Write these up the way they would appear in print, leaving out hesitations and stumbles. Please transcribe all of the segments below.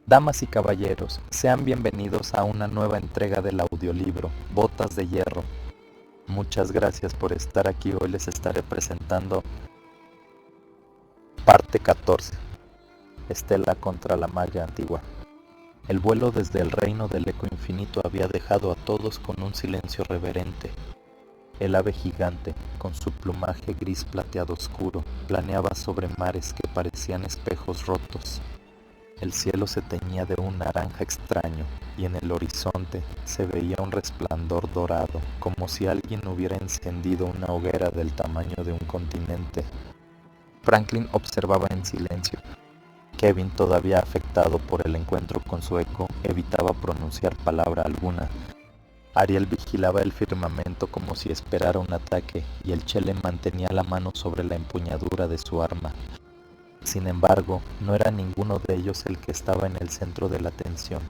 Damas y caballeros, sean bienvenidos a una nueva entrega del audiolibro Botas de Hierro. Muchas gracias por estar aquí. Hoy les estaré presentando parte 14, Estela contra la magia antigua. El vuelo desde el reino del eco infinito había dejado a todos con un silencio reverente. El ave gigante, con su plumaje gris plateado oscuro, planeaba sobre mares que parecían espejos rotos. El cielo se teñía de un naranja extraño y en el horizonte se veía un resplandor dorado, como si alguien hubiera encendido una hoguera del tamaño de un continente. Franklin observaba en silencio. Kevin, todavía afectado por el encuentro con su eco, evitaba pronunciar palabra alguna. Ariel vigilaba el firmamento como si esperara un ataque y el Chele mantenía la mano sobre la empuñadura de su arma. Sin embargo, no era ninguno de ellos el que estaba en el centro de la atención.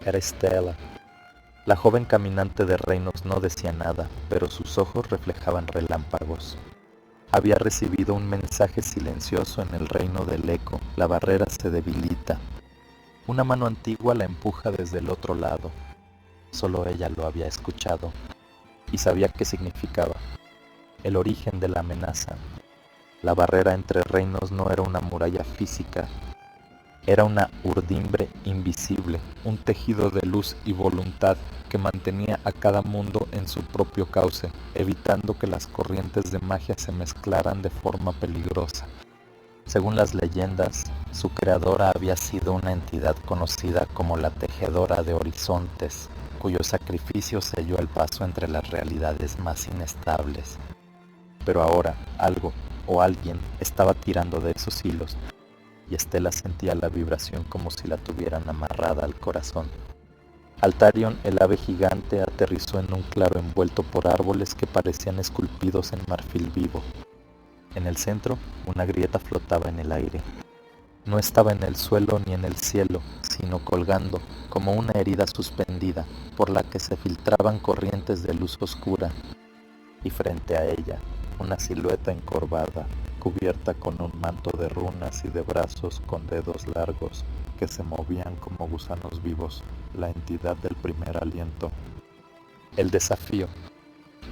Era Estela. La joven caminante de reinos no decía nada, pero sus ojos reflejaban relámpagos. Había recibido un mensaje silencioso en el reino del eco. La barrera se debilita. Una mano antigua la empuja desde el otro lado. Solo ella lo había escuchado y sabía qué significaba. El origen de la amenaza. La barrera entre reinos no era una muralla física, era una urdimbre invisible, un tejido de luz y voluntad que mantenía a cada mundo en su propio cauce, evitando que las corrientes de magia se mezclaran de forma peligrosa. Según las leyendas, su creadora había sido una entidad conocida como la Tejedora de Horizontes, cuyo sacrificio selló el paso entre las realidades más inestables. Pero ahora algo o alguien estaba tirando de esos hilos, y Estela sentía la vibración como si la tuvieran amarrada al corazón. Altarion, el ave gigante, aterrizó en un claro envuelto por árboles que parecían esculpidos en marfil vivo. En el centro, una grieta flotaba en el aire. No estaba en el suelo ni en el cielo, sino colgando, como una herida suspendida, por la que se filtraban corrientes de luz oscura. Y frente a ella, una silueta encorvada, cubierta con un manto de runas y de brazos con dedos largos que se movían como gusanos vivos, la entidad del primer aliento. El desafío.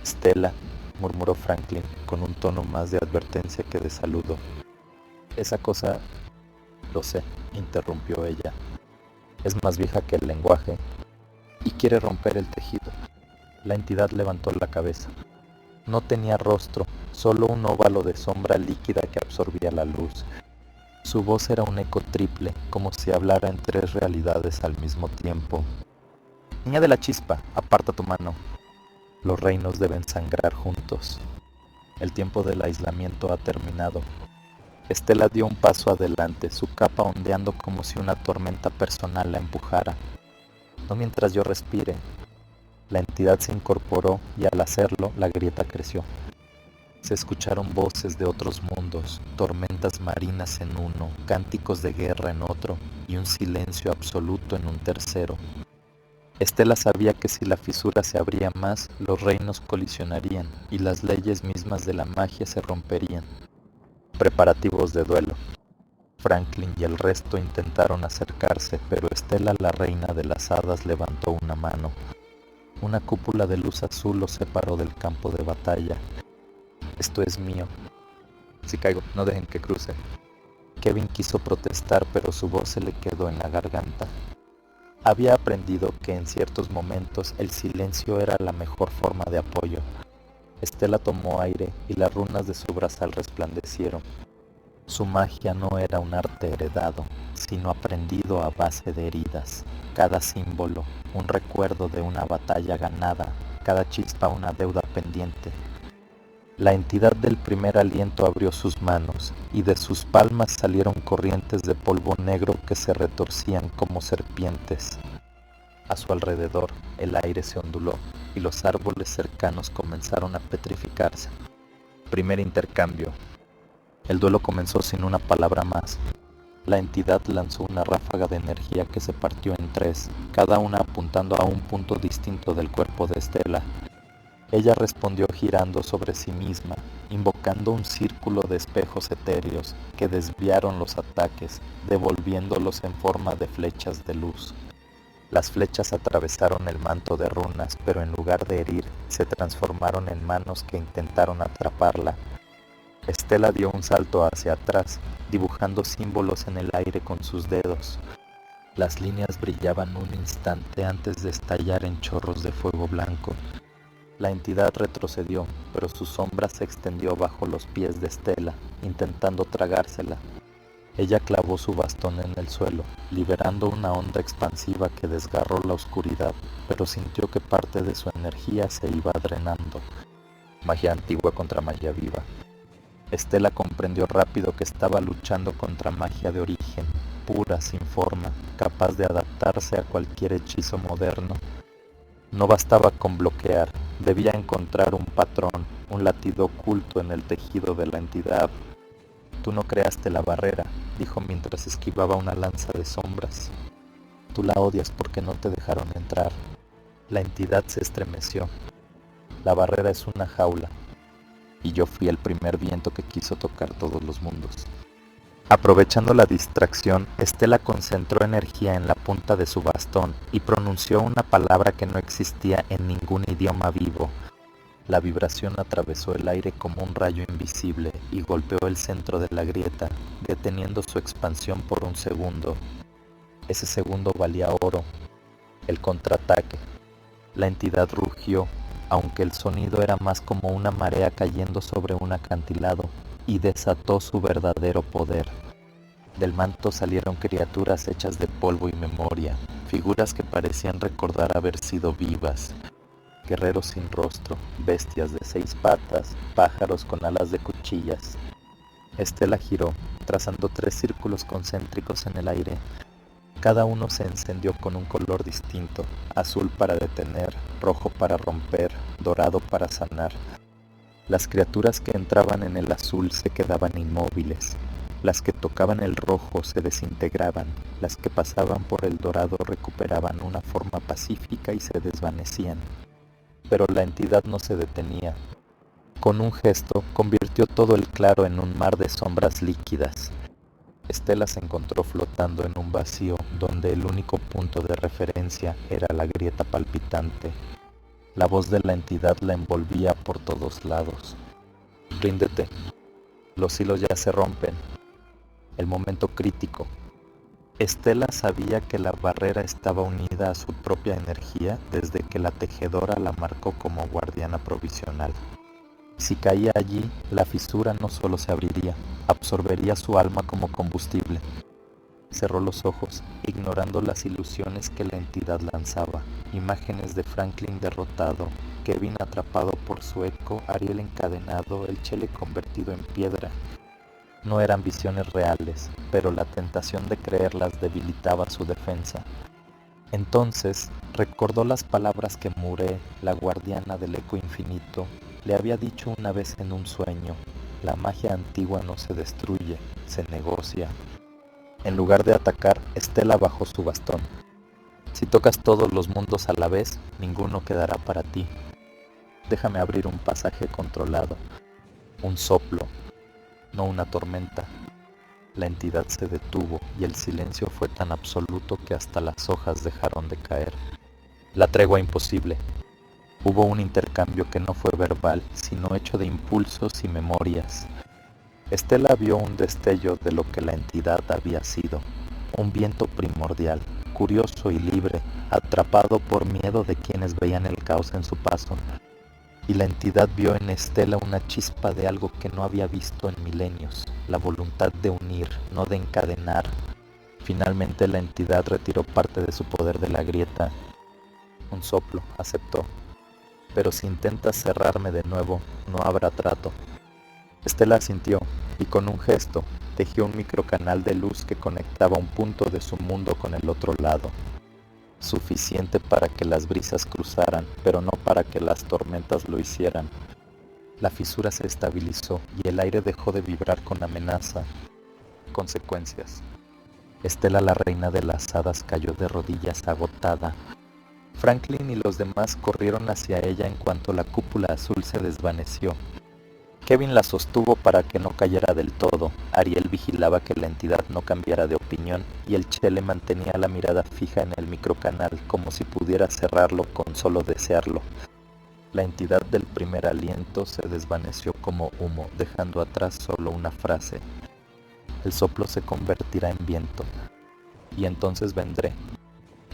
Estela, murmuró Franklin con un tono más de advertencia que de saludo. Esa cosa, lo sé, interrumpió ella. Es más vieja que el lenguaje y quiere romper el tejido. La entidad levantó la cabeza. No tenía rostro, solo un óvalo de sombra líquida que absorbía la luz. Su voz era un eco triple, como si hablara en tres realidades al mismo tiempo. Niña de la chispa, aparta tu mano. Los reinos deben sangrar juntos. El tiempo del aislamiento ha terminado. Estela dio un paso adelante, su capa ondeando como si una tormenta personal la empujara. No mientras yo respire. La entidad se incorporó y al hacerlo la grieta creció. Se escucharon voces de otros mundos, tormentas marinas en uno, cánticos de guerra en otro y un silencio absoluto en un tercero. Estela sabía que si la fisura se abría más, los reinos colisionarían y las leyes mismas de la magia se romperían. Preparativos de duelo. Franklin y el resto intentaron acercarse, pero Estela, la reina de las hadas, levantó una mano. Una cúpula de luz azul los separó del campo de batalla. Esto es mío. Si caigo, no dejen que cruce. Kevin quiso protestar, pero su voz se le quedó en la garganta. Había aprendido que en ciertos momentos el silencio era la mejor forma de apoyo. Estela tomó aire y las runas de su brazal resplandecieron. Su magia no era un arte heredado, sino aprendido a base de heridas. Cada símbolo, un recuerdo de una batalla ganada, cada chispa una deuda pendiente. La entidad del primer aliento abrió sus manos, y de sus palmas salieron corrientes de polvo negro que se retorcían como serpientes. A su alrededor, el aire se onduló, y los árboles cercanos comenzaron a petrificarse. Primer intercambio. El duelo comenzó sin una palabra más. La entidad lanzó una ráfaga de energía que se partió en tres, cada una apuntando a un punto distinto del cuerpo de Estela. Ella respondió girando sobre sí misma, invocando un círculo de espejos etéreos que desviaron los ataques, devolviéndolos en forma de flechas de luz. Las flechas atravesaron el manto de runas, pero en lugar de herir, se transformaron en manos que intentaron atraparla. Estela dio un salto hacia atrás, dibujando símbolos en el aire con sus dedos. Las líneas brillaban un instante antes de estallar en chorros de fuego blanco. La entidad retrocedió, pero su sombra se extendió bajo los pies de Estela, intentando tragársela. Ella clavó su bastón en el suelo, liberando una onda expansiva que desgarró la oscuridad, pero sintió que parte de su energía se iba drenando. Magia antigua contra magia viva. Estela comprendió rápido que estaba luchando contra magia de origen, pura, sin forma, capaz de adaptarse a cualquier hechizo moderno. No bastaba con bloquear, debía encontrar un patrón, un latido oculto en el tejido de la entidad. Tú no creaste la barrera, dijo mientras esquivaba una lanza de sombras. Tú la odias porque no te dejaron entrar. La entidad se estremeció. La barrera es una jaula, y yo fui el primer viento que quiso tocar todos los mundos. Aprovechando la distracción, Estela concentró energía en la punta de su bastón y pronunció una palabra que no existía en ningún idioma vivo. La vibración atravesó el aire como un rayo invisible y golpeó el centro de la grieta, deteniendo su expansión por un segundo. Ese segundo valía oro. El contraataque. La entidad rugió, aunque el sonido era más como una marea cayendo sobre un acantilado, y desató su verdadero poder. Del manto salieron criaturas hechas de polvo y memoria, figuras que parecían recordar haber sido vivas. Guerreros sin rostro, bestias de 6 patas, pájaros con alas de cuchillas. Estela giró, trazando 3 círculos concéntricos en el aire. Cada uno se encendió con un color distinto, azul para detener, rojo para romper, dorado para sanar. Las criaturas que entraban en el azul se quedaban inmóviles. Las que tocaban el rojo se desintegraban, las que pasaban por el dorado recuperaban una forma pacífica y se desvanecían. Pero la entidad no se detenía. Con un gesto, convirtió todo el claro en un mar de sombras líquidas. Estela se encontró flotando en un vacío donde el único punto de referencia era la grieta palpitante. La voz de la entidad la envolvía por todos lados. Ríndete. Los hilos ya se rompen. El momento crítico. Estela sabía que la barrera estaba unida a su propia energía desde que la tejedora la marcó como guardiana provisional. Si caía allí, la fisura no solo se abriría, absorbería su alma como combustible. Cerró los ojos, ignorando las ilusiones que la entidad lanzaba, imágenes de Franklin derrotado, Kevin atrapado por su eco, Ariel encadenado, el Chele convertido en piedra. No eran visiones reales, pero la tentación de creerlas debilitaba su defensa. Entonces recordó las palabras que Muré, la guardiana del eco infinito, le había dicho una vez en un sueño: la magia antigua no se destruye, se negocia. En lugar de atacar, Estela bajó su bastón. Si tocas todos los mundos a la vez, ninguno quedará para ti. Déjame abrir un pasaje controlado, un soplo, no una tormenta. La entidad se detuvo y el silencio fue tan absoluto que hasta las hojas dejaron de caer. La tregua imposible. Hubo un intercambio que no fue verbal, sino hecho de impulsos y memorias. Estela vio un destello de lo que la entidad había sido, un viento primordial, curioso y libre, atrapado por miedo de quienes veían el caos en su paso. Y la entidad vio en Estela una chispa de algo que no había visto en milenios, la voluntad de unir, no de encadenar. Finalmente la entidad retiró parte de su poder de la grieta. Un soplo, aceptó. Pero si intentas cerrarme de nuevo, no habrá trato. Estela asintió, y con un gesto, tejió un microcanal de luz que conectaba un punto de su mundo con el otro lado. Suficiente para que las brisas cruzaran, pero no para que las tormentas lo hicieran. La fisura se estabilizó y el aire dejó de vibrar con amenaza. Consecuencias. Estela, la reina de las hadas, cayó de rodillas agotada. Franklin y los demás corrieron hacia ella en cuanto la cúpula azul se desvaneció. Kevin la sostuvo para que no cayera del todo, Ariel vigilaba que la entidad no cambiara de opinión y el Chele mantenía la mirada fija en el microcanal como si pudiera cerrarlo con solo desearlo. La entidad del primer aliento se desvaneció como humo, dejando atrás solo una frase. El soplo se convertirá en viento. Y entonces vendré.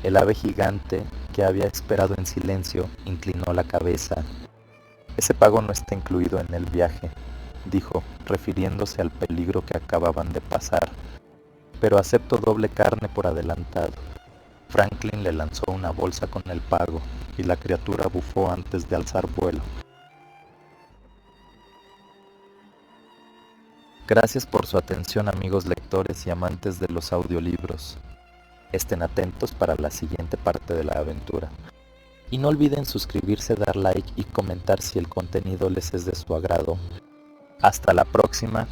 El ave gigante, que había esperado en silencio, inclinó la cabeza. Ese pago no está incluido en el viaje, dijo, refiriéndose al peligro que acababan de pasar. Pero acepto doble carne por adelantado. Franklin le lanzó una bolsa con el pago, y la criatura bufó antes de alzar vuelo. Gracias por su atención, amigos lectores y amantes de los audiolibros. Estén atentos para la siguiente parte de la aventura. Y no olviden suscribirse, dar like y comentar si el contenido les es de su agrado. Hasta la próxima.